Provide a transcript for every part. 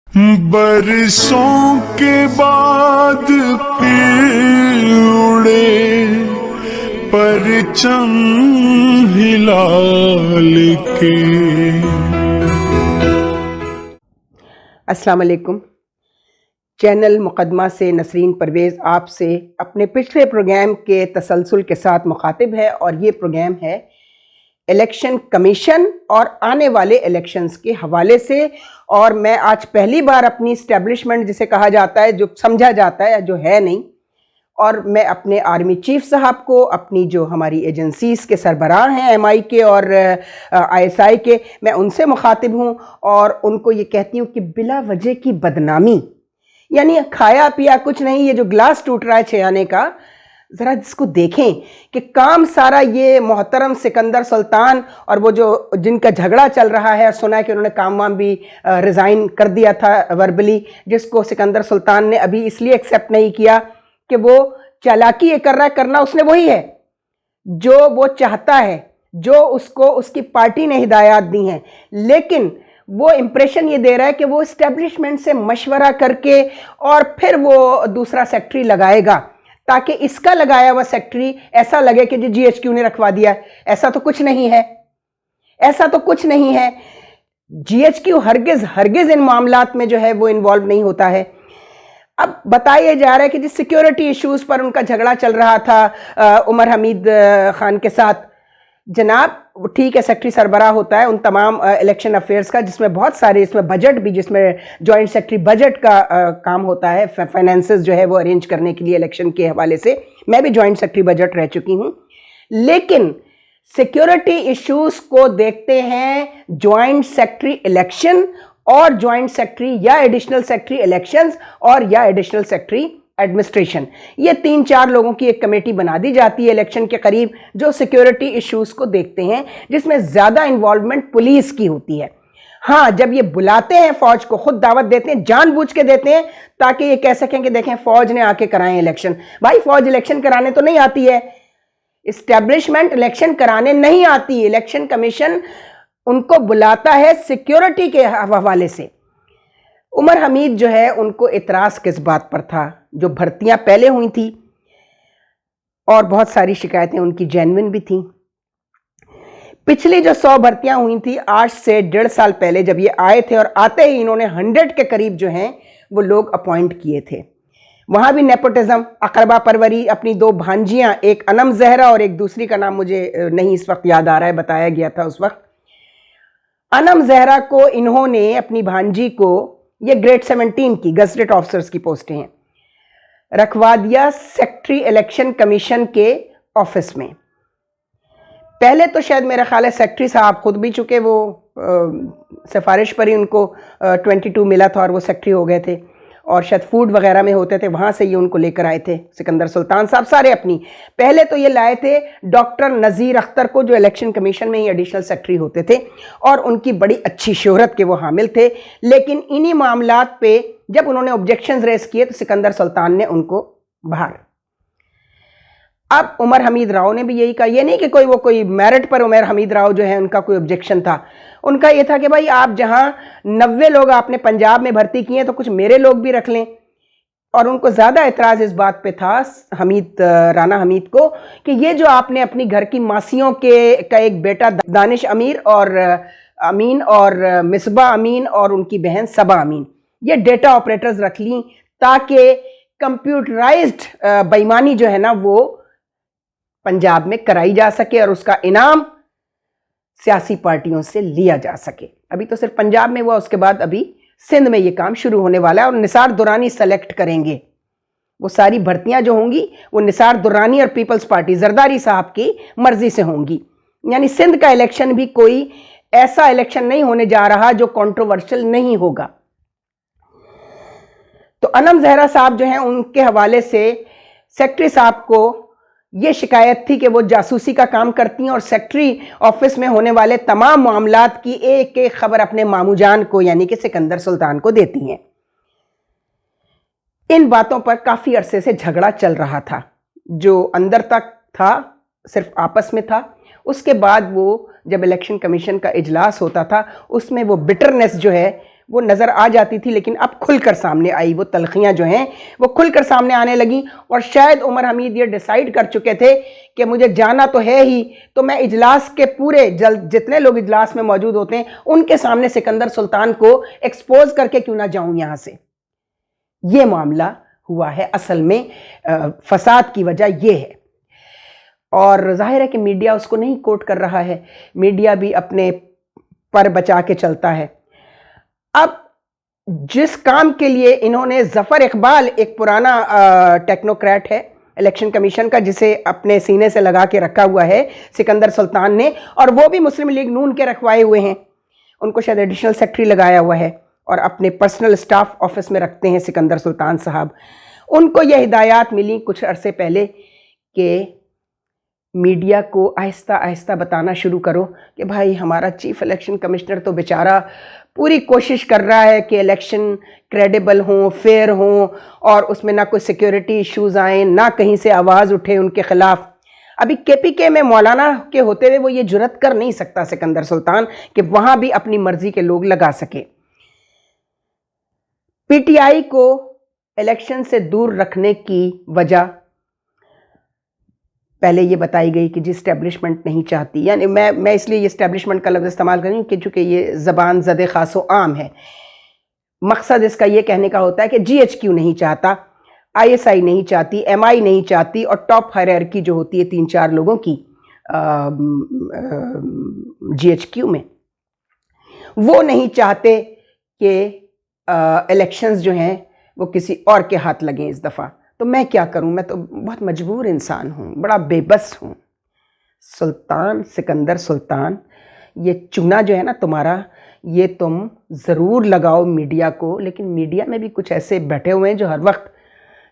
बरसों के बाद फिर उड़े परचम हिलाल के। अस्सलाम वालेकुम। चैनल मुकदमा से नसरीन परवेज़ आपसे अपने पिछले प्रोग्राम के तसलसल के साथ मुखातिब है और ये प्रोग्राम है इलेक्शन कमीशन और आने वाले इलेक्शंस के हवाले से। और मैं आज पहली बार अपनी इस्टेब्लिशमेंट जिसे कहा जाता है, जो समझा जाता है, जो है नहीं, और मैं अपने आर्मी चीफ साहब को, अपनी जो हमारी एजेंसीज़ के सरबराह हैं MI के और ISI के, मैं उनसे मुखातिब हूँ और उनको ये कहती हूँ कि बिला वजह की बदनामी, यानी खाया पिया कुछ नहीं, ये जो गिलास टूट रहा है छयाने का, ज़रा जिसको देखें कि काम सारा ये मोहतरम सिकंदर सुल्तान और वो जो जिनका झगड़ा चल रहा है, सुना है कि उन्होंने काम वाम भी रिज़ाइन कर दिया था वर्बली, जिसको सिकंदर सुल्तान ने अभी इसलिए एक्सेप्ट नहीं किया कि वो चालाकी ये कर रहा है, करना उसने वही है जो वो चाहता है, जो उसको उसकी पार्टी ने हिदायत दी हैं, लेकिन वो इंप्रेशन ये दे रहा है कि वो इस्टेब्लिशमेंट से मशवरा करके और फिर वो दूसरा सेक्रेटरी लगाएगा ताकि इसका लगाया हुआ सेक्रेटरी ऐसा लगे कि जी GHQ ने रखवा दिया। ऐसा तो कुछ नहीं है, ऐसा तो कुछ नहीं है। GHQ हरगिज इन मामलात में जो है वो इन्वॉल्व नहीं होता है। अब बताया जा रहा है कि जिस सिक्योरिटी इश्यूज पर उनका झगड़ा चल रहा था उमर हमीद खान के साथ, जनाब ठीक है, सेक्रेटरी सरबराह होता है उन तमाम इलेक्शन अफेयर्स का, जिसमें बहुत सारे, इसमें बजट भी, जिसमें जॉइंट सेक्रेटरी बजट का काम होता है, फाइनेंसेस जो है वो अरेंज करने के लिए इलेक्शन के हवाले से। मैं भी जॉइंट सेक्रेटरी बजट रह चुकी हूँ, लेकिन सिक्योरिटी इश्यूज को देखते हैं जॉइंट सेक्रेटरी इलेक्शन और जॉइंट सेक्रेटरी या एडिशनल सेक्रेटरी इलेक्शंस और या एडिशनल सेक्रेटरी एडमिनिस्ट्रेशन। ये 3-4 लोगों की एक कमेटी बना दी जाती है इलेक्शन के करीब, जो सिक्योरिटी इश्यूज को देखते हैं, जिसमें ज़्यादा इन्वॉल्वमेंट पुलिस की होती है। हाँ, जब ये बुलाते हैं फौज को, खुद दावत देते हैं, जानबूझ के देते हैं ताकि ये कह सकें कि देखें फौज ने आके कराएं इलेक्शन। भाई फौज इलेक्शन कराने तो नहीं आती है, इस्टेब्लिशमेंट इलेक्शन कराने नहीं आती। इलेक्शन कमीशन उनको बुलाता है सिक्योरिटी के हवाले से। उमर हमीद जो है, उनको इतराज़ किस बात पर था? जो भर्तियां पहले हुई थी और बहुत सारी शिकायतें उनकी जेन्युइन भी थी। पिछली जो 100 भर्तियां हुई थी आज से 1.5 साल पहले जब ये आए थे, और आते ही इन्होंने 100 के करीब जो हैं वो लोग अपॉइंट किए थे। वहां भी नेपोटिज्म, अकरबा परवरी, अपनी 2 भांजियां, एक अनम जहरा और एक दूसरी का नाम मुझे नहीं इस वक्त याद आ रहा है, बताया गया था उस वक्त। अनम जहरा को इन्होंने, अपनी भांजी को, ये ग्रेड 17 की गजटेड ऑफिसर्स की पोस्टें हैं, रखवा दिया सेक्रेटरी इलेक्शन कमीशन के ऑफिस में। पहले तो शायद मेरा ख्याल है सेक्रेटरी साहब खुद भी, चुके वो सिफारिश पर ही उनको 22 मिला था और वो सेक्रेटरी हो गए थे, और शायद फूड वगैरह में होते थे, वहाँ से ये उनको लेकर आए थे सिकंदर सुल्तान साहब सारे अपनी। पहले तो ये लाए थे डॉक्टर नज़ीर अख्तर को, जो इलेक्शन कमीशन में ही एडिशनल सेक्रेटरी होते थे और उनकी बड़ी अच्छी शोहरत के वो हामिल थे। लेकिन इन्हीं मामलात पे जब उन्होंने ऑब्जेक्शंस रेस किए तो सिकंदर सुल्तान ने उनको बाहर। अब उमर हमीद राव ने भी यही कहा, ये नहीं कि कोई मेरिट पर उमर हमीद राव जो है उनका कोई ऑब्जेक्शन था, उनका ये था कि भाई आप जहां 90 लोग आपने पंजाब में भर्ती किए तो कुछ मेरे लोग भी रख लें। और उनको ज़्यादा एतराज़ इस बात पे था राना हमीद को कि ये जो आपने अपनी घर की मासियों का एक बेटा दानिश अमीर और अमीन और मिसबा अमीन और उनकी बहन सबा अमीन, ये डेटा ऑपरेटर्स रख ली ताकि कंप्यूटराइज्ड बेईमानी जो है ना वो पंजाब में कराई जा सके और उसका इनाम सियासी पार्टियों से लिया जा सके। अभी तो सिर्फ पंजाब में हुआ, उसके बाद अभी सिंध में ये काम शुरू होने वाला है और निसार दुरानी सेलेक्ट करेंगे। वो सारी भर्तियां जो होंगी वो निसार दुरानी और पीपल्स पार्टी जरदारी साहब की मर्जी से होंगी। यानी सिंध का इलेक्शन भी कोई ऐसा इलेक्शन नहीं होने जा रहा जो कंट्रोवर्शियल नहीं होगा। तो अनम जहरा साहब जो हैं, उनके हवाले से सेक्रेटरी साहब को ये शिकायत थी कि वो जासूसी का काम करती हैं और सेक्रेटरी ऑफिस में होने वाले तमाम मामलात की एक एक खबर अपने मामूजान को, यानी कि सिकंदर सुल्तान को देती हैं। इन बातों पर काफ़ी अरसे से झगड़ा चल रहा था, जो अंदर तक था, सिर्फ आपस में था। उसके बाद वो जब इलेक्शन कमीशन का इजलास होता था उसमें वो बिटरनेस जो है वो नज़र आ जाती थी, लेकिन अब खुलकर सामने आई, वो तलखियाँ जो हैं वो खुलकर सामने आने लगी। और शायद उमर हमीद ये डिसाइड कर चुके थे कि मुझे जाना तो है ही, तो मैं इजलास के पूरे जितने लोग इजलास में मौजूद होते हैं उनके सामने सिकंदर सुल्तान को एक्सपोज करके क्यों ना जाऊं यहाँ से। ये मामला हुआ है। असल में फसाद की वजह ये है, और जाहिर है कि मीडिया उसको नहीं कोट कर रहा है, मीडिया भी अपने पर बचा के चलता है। अब जिस काम के लिए इन्होंने जफ़र इकबाल, एक पुराना टेक्नोक्रेट है इलेक्शन कमीशन का, जिसे अपने सीने से लगा के रखा हुआ है सिकंदर सुल्तान ने, और वो भी मुस्लिम लीग नून के रखवाए हुए हैं, उनको शायद एडिशनल सेक्रेटरी लगाया हुआ है और अपने पर्सनल स्टाफ ऑफिस में रखते हैं सिकंदर सुल्तान साहब। उनको यह हिदायत मिली कुछ अरसे पहले कि मीडिया को आहिस्ता आहिस्ता बताना शुरू करो कि भाई हमारा चीफ इलेक्शन कमिश्नर तो बेचारा पूरी कोशिश कर रहा है कि इलेक्शन क्रेडिबल हों, फेयर हों, और उसमें ना कोई सिक्योरिटी इश्यूज़ आएँ, ना कहीं से आवाज़ उठे उनके ख़िलाफ़। अभी केपीके में मौलाना के होते हुए वो ये जुर्रत कर नहीं सकता सिकंदर सुल्तान कि वहाँ भी अपनी मर्जी के लोग लगा सके। पीटीआई को इलेक्शन से दूर रखने की वजह पहले ये बताई गई कि जी इस्टेब्लिशमेंट नहीं चाहती, यानी मैं इसलिए ये इस्टेब्लिशमेंट का लफ्ज़ इस्तेमाल कर रही हूँ कि चूँकि ये ज़बान ज़द ख़ासो आम है। मकसद इसका ये कहने का होता है कि जीएचक्यू नहीं चाहता, आईएसआई नहीं चाहती, एमआई नहीं चाहती, और टॉप हायरार्की जो होती है 3-4 लोगों की जीएचक्यू में, वो नहीं चाहते कि इलेक्शंस जो हैं वो किसी और के हाथ लगें इस दफ़ा। तो मैं क्या करूं, मैं तो बहुत मजबूर इंसान हूं, बड़ा बेबस हूं। सुल्तान सिकंदर सुल्तान, ये चूना जो है ना तुम्हारा, ये तुम ज़रूर लगाओ मीडिया को, लेकिन मीडिया में भी कुछ ऐसे बैठे हुए हैं जो हर वक्त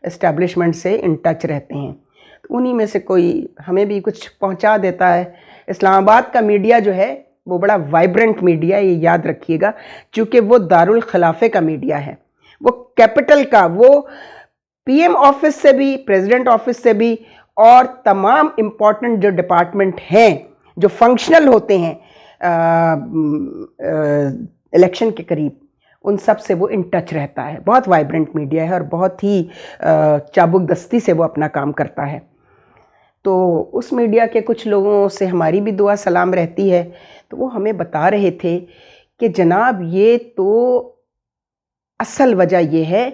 इस्टेब्लिशमेंट से इन टच रहते हैं, तो उन्हीं में से कोई हमें भी कुछ पहुंचा देता है। इस्लामाबाद का मीडिया जो है वो बड़ा वाइब्रेंट मीडिया, ये याद रखिएगा, चूँकि वो दारुल खिलाफे का मीडिया है, वो कैपिटल का, वो पीएम ऑफिस से भी, प्रेसिडेंट ऑफिस से भी, और तमाम इम्पॉर्टेंट जो डिपार्टमेंट हैं जो फंक्शनल होते हैं इलेक्शन के करीब, उन सब से वो इन टच रहता है। बहुत वाइब्रेंट मीडिया है और बहुत ही चाबुक दस्ती से वो अपना काम करता है। तो उस मीडिया के कुछ लोगों से हमारी भी दुआ सलाम रहती है, तो वो हमें बता रहे थे कि जनाब ये तो असल वजह ये है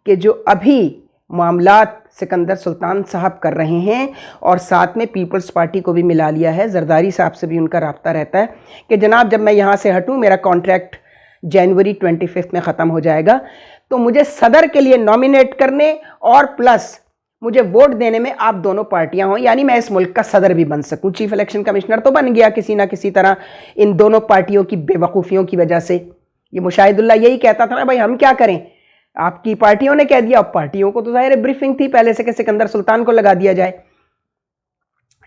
कि जो अभी मामलात सिकंदर सुल्तान साहब कर रहे हैं, और साथ में पीपल्स पार्टी को भी मिला लिया है, जरदारी साहब से भी उनका राब्ता रहता है कि जनाब जब मैं यहाँ से हटूँ, मेरा कॉन्ट्रैक्ट जनवरी 25 में ख़त्म हो जाएगा, तो मुझे सदर के लिए नॉमिनेट करने और प्लस मुझे वोट देने में आप दोनों पार्टियां हों, यानी मैं इस मुल्क का सदर भी बन सकूं। चीफ इलेक्शन कमिश्नर तो बन गया किसी ना किसी तरह इन दोनों पार्टियों की बेवकूफ़ियों की वजह से। ये मुशाहिदुल्लाह यही कहता था ना, भाई हम क्या करें, आपकी पार्टियों ने कह दिया, अब पार्टियों को तो ज़ाहिर है ब्रीफिंग थी पहले से कि सिकंदर सुल्तान को लगा दिया जाए।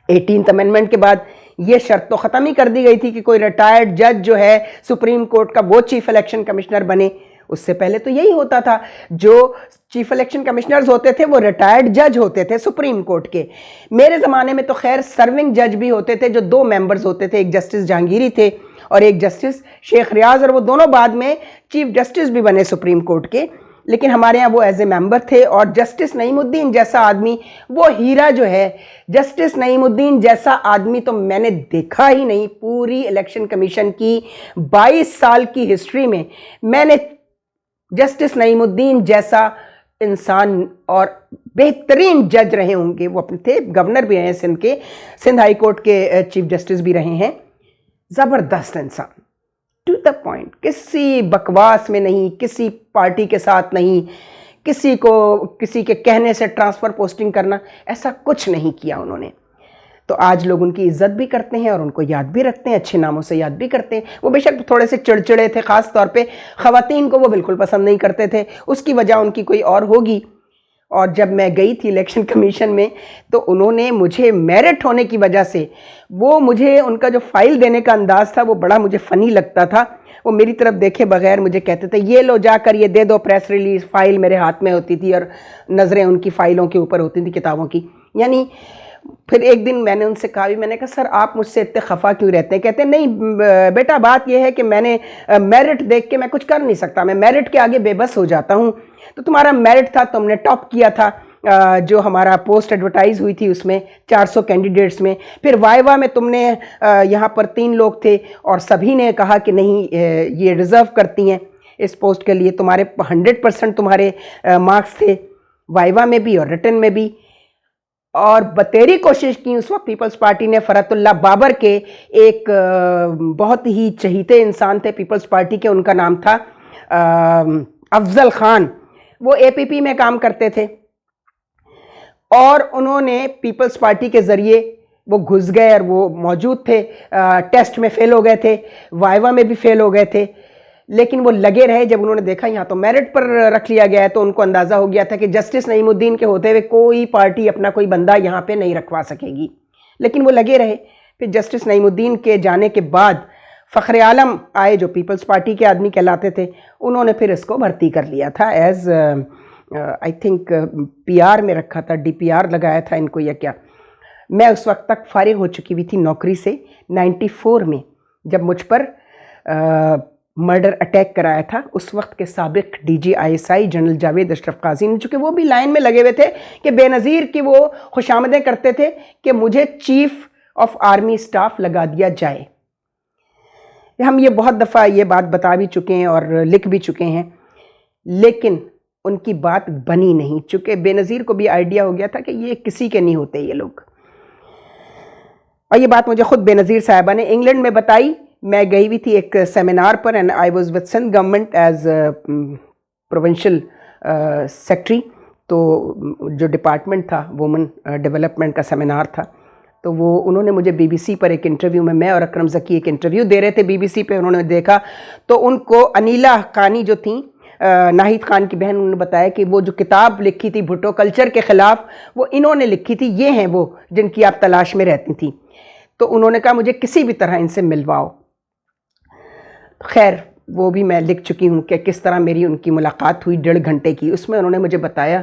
18th अमेंडमेंट के बाद ये शर्त तो ख़त्म ही कर दी गई थी कि कोई रिटायर्ड जज जो है सुप्रीम कोर्ट का वो चीफ इलेक्शन कमिश्नर बने। उससे पहले तो यही होता था, जो चीफ इलेक्शन कमिश्नर्स होते थे वो रिटायर्ड जज होते थे सुप्रीम कोर्ट के। मेरे ज़माने में तो खैर सर्विंग जज भी होते थे जो 2 मेंबर्स होते थे, एक जस्टिस जहांगीरी थे और एक जस्टिस शेख रियाज, और वो दोनों बाद में चीफ जस्टिस भी बने सुप्रीम कोर्ट के, लेकिन हमारे यहाँ वो एज ए मेंबर थे। और जस्टिस नईमुद्दीन जैसा आदमी, वो हीरा जो है, जस्टिस नईमुद्दीन जैसा आदमी तो मैंने देखा ही नहीं पूरी इलेक्शन कमीशन की 22 साल की हिस्ट्री में। मैंने जस्टिस नईमुद्दीन जैसा इंसान, और बेहतरीन जज रहे होंगे वो, अपने थे गवर्नर भी रहे हैं सिंध के, सिंध हाई कोर्ट के चीफ जस्टिस भी रहे हैं, ज़बरदस्त इंसान, टू द पॉइंट, किसी बकवास में नहीं, किसी पार्टी के साथ नहीं, किसी को किसी के कहने से ट्रांसफ़र पोस्टिंग करना, ऐसा कुछ नहीं किया उन्होंने। तो आज लोग उनकी इज्जत भी करते हैं और उनको याद भी रखते हैं, अच्छे नामों से याद भी करते हैं। वो बेशक थोड़े से चिड़चिड़े थे, ख़ास तौर पे ख़वातीन को वो बिल्कुल पसंद नहीं करते थे, उसकी वजह उनकी कोई और होगी। और जब मैं गई थी इलेक्शन कमीशन में, तो उन्होंने मुझे मेरिट होने की वजह से, वो मुझे उनका जो फ़ाइल देने का अंदाज़ था वो बड़ा मुझे फ़नी लगता था। वो मेरी तरफ देखे बगैर मुझे कहते थे ये लो जाकर ये दे दो प्रेस रिलीज़। फ़ाइल मेरे हाथ में होती थी और नज़रें उनकी फ़ाइलों के ऊपर होती थी, किताबों की। यानी फिर एक दिन मैंने उनसे कहा भी, मैंने कहा सर आप मुझसे इतने खफा क्यों रहते हैं? कहते हैं नहीं बेटा, बात यह है कि मैंने मेरिट देख के मैं कुछ कर नहीं सकता, मैं मेरिट के आगे बेबस हो जाता हूँ। तो तुम्हारा मेरिट था, तुमने टॉप किया था, जो हमारा पोस्ट एडवर्टाइज हुई थी उसमें 400 कैंडिडेट्स में। फिर वाइवा में तुमने यहाँ पर 3 लोग थे और सभी ने कहा कि नहीं ये रिजर्व करती हैं इस पोस्ट के लिए। तुम्हारे 100% तुम्हारे मार्क्स थे वाइवा में भी और रिटन में भी। और बतेरी कोशिश की उस वक्त पीपल्स पार्टी ने, फरतुल्लाह बाबर के एक बहुत ही चहीते इंसान थे पीपल्स पार्टी के, उनका नाम था अफजल खान, वो एपीपी में काम करते थे और उन्होंने पीपल्स पार्टी के ज़रिए वो घुस गए और वो मौजूद थे। टेस्ट में फेल हो गए थे, वाइवा में भी फेल हो गए थे, लेकिन वो लगे रहे। जब उन्होंने देखा यहाँ तो मेरिट पर रख लिया गया है तो उनको अंदाज़ा हो गया था कि जस्टिस नईमुद्दीन के होते हुए कोई पार्टी अपना कोई बंदा यहाँ पे नहीं रखवा सकेगी, लेकिन वो लगे रहे। फिर जस्टिस नईमुद्दीन के जाने के बाद फ़ख्र आलम आए जो पीपल्स पार्टी के आदमी कहलाते थे, उन्होंने फिर इसको भर्ती कर लिया था एज आई थिंक पीआर में रखा था, डीपीआर लगाया था इनको या क्या। मैं उस वक्त तक फारिग हो चुकी हुई थी नौकरी से 94 में, जब मुझ पर मर्डर अटैक कराया था उस वक्त के साबिक DG ISI general Javed Ashraf Qazi ने, चूँकि वो भी लाइन में लगे हुए थे कि बेनज़ीर की वो खुशामदें करते थे कि मुझे चीफ ऑफ आर्मी स्टाफ लगा दिया जाए। हम ये बहुत दफ़ा ये बात बता भी चुके हैं और लिख भी चुके हैं, लेकिन उनकी बात बनी नहीं, चूँकि बेनज़ीर को भी आइडिया हो गया था कि ये किसी के नहीं होते ये लोग। और ये बात मुझे ख़ुद बेनज़ीर साहिबा ने इंग्लैंड में बताई। मैं गई हुई थी एक सेमिनार पर and I was with Sindh government as provincial secretary. तो जो डिपार्टमेंट था वुमेन डेवलपमेंट का सेमिनार था, तो वो उन्होंने मुझे बीबीसी पर एक इंटरव्यू में, मैं और अकरम ज़की एक इंटरव्यू दे रहे थे बीबीसी पे, उन्होंने देखा तो उनको अनीला खानी जो थी नाहिद खान की बहन, उन्होंने बताया कि वो जो किताब लिखी थी भुट्टो कल्चर के ख़िलाफ़ वो इन्होंने लिखी थी, ये हैं वो जिनकी आप तलाश में रहती थी। तो उन्होंने कहा मुझे किसी भी तरह इनसे मिलवाओ। खैर वो भी मैं लिख चुकी हूँ कि किस तरह मेरी उनकी मुलाकात हुई 1.5 घंटे की। उसमें उन्होंने मुझे बताया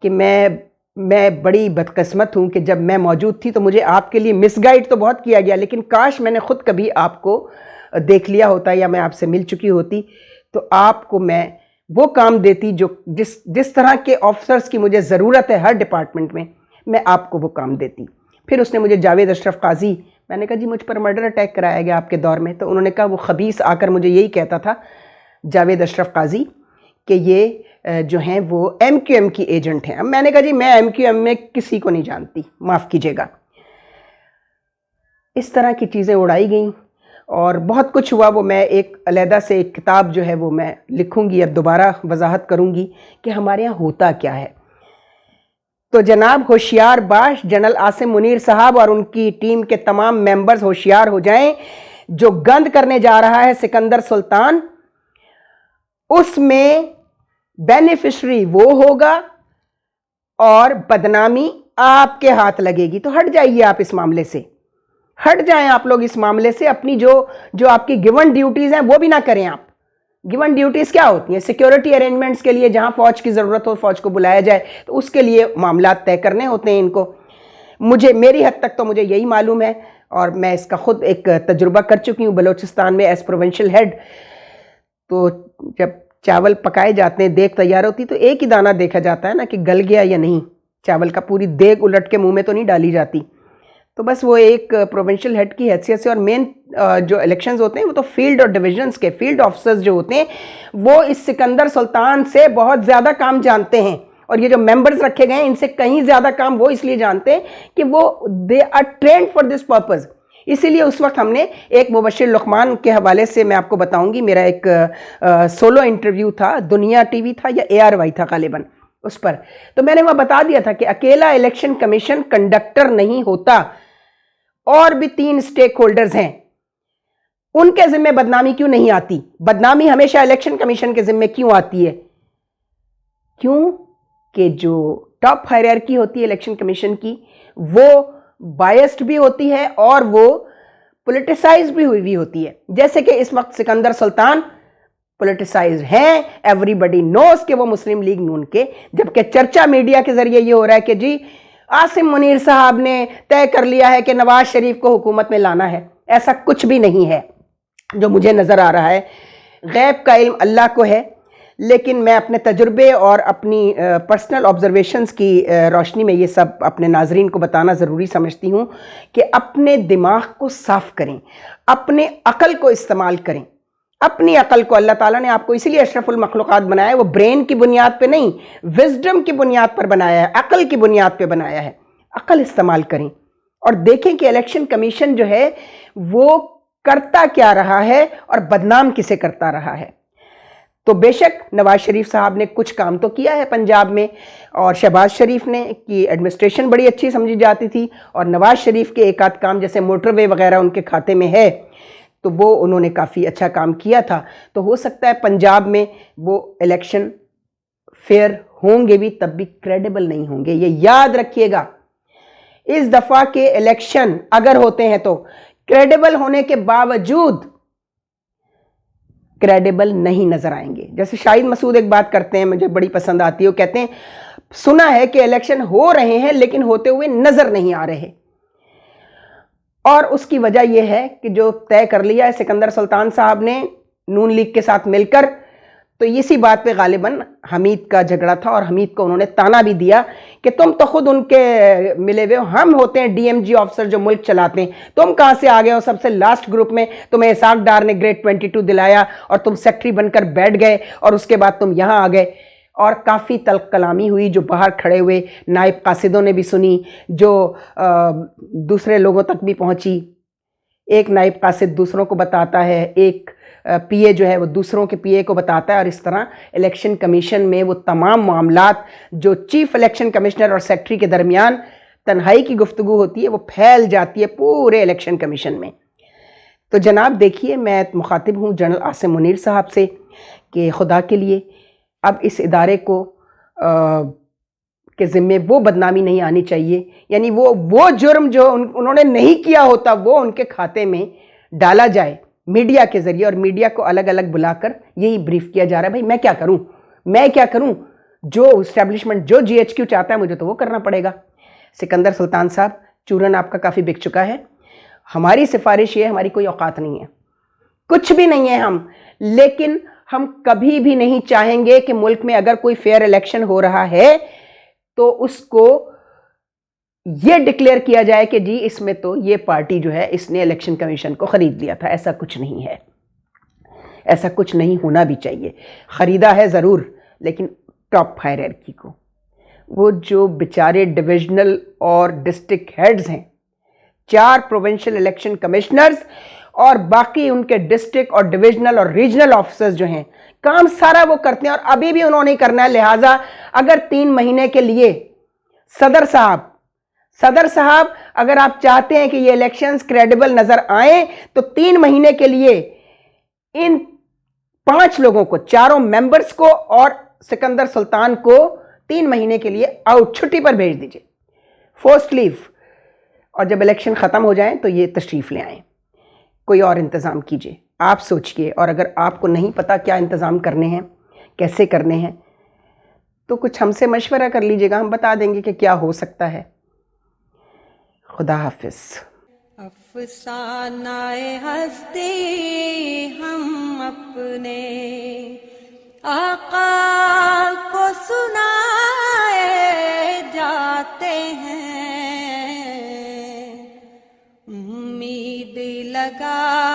कि मैं बड़ी बदकिस्मत हूँ कि जब मैं मौजूद थी तो मुझे आपके लिए मिसगाइड तो बहुत किया गया, लेकिन काश मैंने ख़ुद कभी आपको देख लिया होता या मैं आपसे मिल चुकी होती तो आपको मैं वो काम देती जो जिस तरह के ऑफिसर्स की मुझे ज़रूरत है हर डिपार्टमेंट में, मैं आपको वो काम देती। फिर उसने मुझे जावेद अशरफ काजी, मैंने कहा जी मुझ पर मर्डर अटैक कराया गया आपके दौर में, तो उन्होंने कहा वो खबीस आकर मुझे यही कहता था जावेद अशरफ काजी कि ये जो हैं वो MQM की एजेंट हैं। अब मैंने कहा जी मैं MQM में किसी को नहीं जानती, माफ़ कीजिएगा। इस तरह की चीज़ें उड़ाई गई और बहुत कुछ हुआ। वो मैं एक अलहदा से एक किताब जो है वो मैं लिखूँगी, अब दोबारा वजाहत करूँगी कि हमारे यहाँ होता क्या है। तो जनाब होशियार बाश जनरल आसिम मुनीर साहब और उनकी टीम के तमाम मेंबर्स होशियार हो जाएं। जो गंद करने जा रहा है सिकंदर सुल्तान, उसमें बेनिफिशरी वो होगा और बदनामी आपके हाथ लगेगी। तो हट जाइए आप इस मामले से, हट जाएं आप लोग इस मामले से। अपनी जो आपकी गिवन ड्यूटीज़ हैं वो भी ना करें आप। गिवन ड्यूटीज़ क्या होती हैं? सिक्योरिटी अरेंजमेंट्स के लिए जहां फ़ौज की ज़रूरत हो फ़ौज को बुलाया जाए, तो उसके लिए मामला तय करने होते हैं इनको। मेरी हद तक तो मुझे यही मालूम है और मैं इसका ख़ुद एक तजुर्बा कर चुकी हूँ बलूचिस्तान में एज प्रोविंशियल हेड। तो जब चावल पकाए जाते हैं, देग तैयार होती, तो एक ही दाना देखा जाता है ना कि गल गया या नहीं। चावल का पूरी देग उलट के मुँह में तो नहीं डाली जाती। तो बस वो एक प्रोविंशियल हेड की हैसियत से, और मेन जो इलेक्शंस होते हैं वो तो फील्ड और डिविजन्स के फील्ड ऑफिसर्स जो होते हैं वो इस सिकंदर सुल्तान से बहुत ज़्यादा काम जानते हैं, और ये जो मेंबर्स रखे गए हैं इनसे कहीं ज़्यादा काम वो इसलिए जानते हैं कि वो they are trained for this purpose. इसीलिए उस वक्त हमने एक मुबशिर लुकमान के हवाले से मैं आपको बताऊंगी, मेरा एक सोलो इंटरव्यू था, दुनिया टीवी था या ARY था गालिबन, उस पर तो मैंने वह बता दिया था कि अकेला इलेक्शन कमीशन कंडक्टर नहीं होता, और भी 3 स्टेक होल्डर्स हैं, उनके जिम्मे बदनामी क्यों नहीं आती? बदनामी हमेशा इलेक्शन कमीशन के जिम्मे क्यों आती है? क्यों कि जो टॉप हायरार्की होती है इलेक्शन कमीशन की वो बायस्ड भी होती है और वो पॉलिटिसाइज भी हुई भी होती है। जैसे कि इस वक्त सिकंदर सुल्तान पॉलिटिसाइज हैं, एवरीबडी नोस कि वो मुस्लिम लीग नून के, जबकि चर्चा मीडिया के जरिए ये हो रहा है कि जी आसिम मुनीर साहब ने तय कर लिया है कि नवाज शरीफ को हुकूमत में लाना है। ऐसा कुछ भी नहीं है जो मुझे नज़र आ रहा है। गैब का इल्म अल्लाह को है, लेकिन मैं अपने तजुर्बे और अपनी पर्सनल ऑब्जर्वेशंस की रोशनी में ये सब अपने नाजरीन को बताना ज़रूरी समझती हूँ कि अपने दिमाग को साफ़ करें, अपने अक़ल को इस्तेमाल करें। अपनी अक़ल को, अल्लाह ताला ने आपको इसीलिए अशरफुल मखलूक़ात बनाया है, वो ब्रेन की बुनियाद पे नहीं, विजडम की बुनियाद पर बनाया है, अक़ल की बुनियाद पे बनाया है। अक़ल इस्तेमाल करें और देखें कि इलेक्शन कमीशन जो है वो करता क्या रहा है और बदनाम किसे करता रहा है। तो बेशक नवाज शरीफ साहब ने कुछ काम तो किया है पंजाब में, और शहबाज शरीफ ने की एडमिनिस्ट्रेशन बड़ी अच्छी समझी जाती थी, और नवाज शरीफ के एक आध काम जैसे मोटरवे वगैरह उनके खाते में है, तो वो उन्होंने काफ़ी अच्छा काम किया था। तो हो सकता है पंजाब में वो इलेक्शन फेयर होंगे भी, तब भी क्रेडिबल नहीं होंगे। ये याद रखिएगा, इस दफ़ा के इलेक्शन अगर होते हैं तो क्रेडिबल होने के बावजूद क्रेडिबल नहीं नजर आएंगे। जैसे शाहिद मसूद एक बात करते हैं, मुझे बड़ी पसंद आती है, वो कहते हैं सुना है कि इलेक्शन हो रहे हैं लेकिन होते हुए नजर नहीं आ रहे। और उसकी वजह यह है कि जो तय कर लिया है सिकंदर सुल्तान साहब ने नून लीग के साथ मिलकर, तो इसी बात पे गालिबन हमीद का झगड़ा था, और हमीद को उन्होंने ताना भी दिया कि तुम तो खुद उनके मिले हुए हो, हम होते हैं डीएमजी ऑफिसर जो मुल्क चलाते हैं, तुम कहां से आ गए हो। सबसे लास्ट ग्रुप में तुम्हें इसाक डार ने ग्रेड 22 दिलाया और तुम सेक्रेटरी बनकर बैठ गए, और उसके बाद तुम यहां आ गए। और काफ़ी तल्ख कलामी हुई जो बाहर खड़े हुए नायब कासिदों ने भी सुनी, जो दूसरे लोगों तक भी पहुंची। एक नायब कासिद दूसरों को बताता है, एक पीए जो है वो दूसरों के पीए को बताता है, और इस तरह इलेक्शन कमीशन में वो तमाम मामलात जो चीफ इलेक्शन कमिश्नर और सेक्रेटरी के दरमियान तन्हाई की गुफ्तगू होती है, वो फैल जाती है पूरे इलेक्शन कमीशन में। तो जनाब देखिए, मैं मुखातिब हूँ जनरल आसिम मुनीर साहब से कि खुदा के लिए अब इस इदारे को के ज़िम्मे वो बदनामी नहीं आनी चाहिए, यानी वो जुर्म जो उन्होंने नहीं किया होता वो उनके खाते में डाला जाए मीडिया के ज़रिए, और मीडिया को अलग अलग बुलाकर यही ब्रीफ किया जा रहा है, भाई मैं क्या करूं, जो इस्टेब्लिशमेंट जो GHQ चाहता है मुझे तो वो करना पड़ेगा। सिकंदर सुल्तान साहब, चूरन आपका काफ़ी बिक चुका है। हमारी सिफारिश ये, हमारी कोई औकात नहीं है, कुछ भी नहीं है हम, लेकिन हम कभी भी नहीं चाहेंगे कि मुल्क में अगर कोई फेयर इलेक्शन हो रहा है तो उसको ये डिक्लेयर किया जाए कि जी इसमें तो ये पार्टी जो है इसने इलेक्शन कमीशन को खरीद लिया था। ऐसा कुछ नहीं है, ऐसा कुछ नहीं होना भी चाहिए। खरीदा है ज़रूर, लेकिन टॉप हायरार्की को। वो जो बेचारे डिविजनल और डिस्ट्रिक्ट हेड्स हैं, 4 प्रोविंशियल इलेक्शन कमिश्नर्स और बाकी उनके डिस्ट्रिक्ट और डिविजनल और रीजनल ऑफिसर्स जो हैं, काम सारा वो करते हैं और अभी भी उन्होंने करना है। लिहाजा अगर 3 महीने के लिए सदर साहब अगर आप चाहते हैं कि ये इलेक्शंस क्रेडिबल नजर आए, तो 3 महीने के लिए इन 5 लोगों को, चारों मेंबर्स को और सिकंदर सुल्तान को 3 महीने के लिए आउट, छुट्टी पर भेज दीजिए, फोर्स्ड लीव, और जब इलेक्शन खत्म हो जाए तो ये तशरीफ ले आए, कोई और इंतज़ाम कीजिए। आप सोचिए, और अगर आपको नहीं पता क्या इंतज़ाम करने हैं, कैसे करने हैं, तो कुछ हमसे मशवरा कर लीजिएगा, हम बता देंगे कि क्या हो सकता है। खुदा हाफिज। अफसानाए हस्ती हम अपने आका को सुनाए जाते हैं, उम्मीद लगा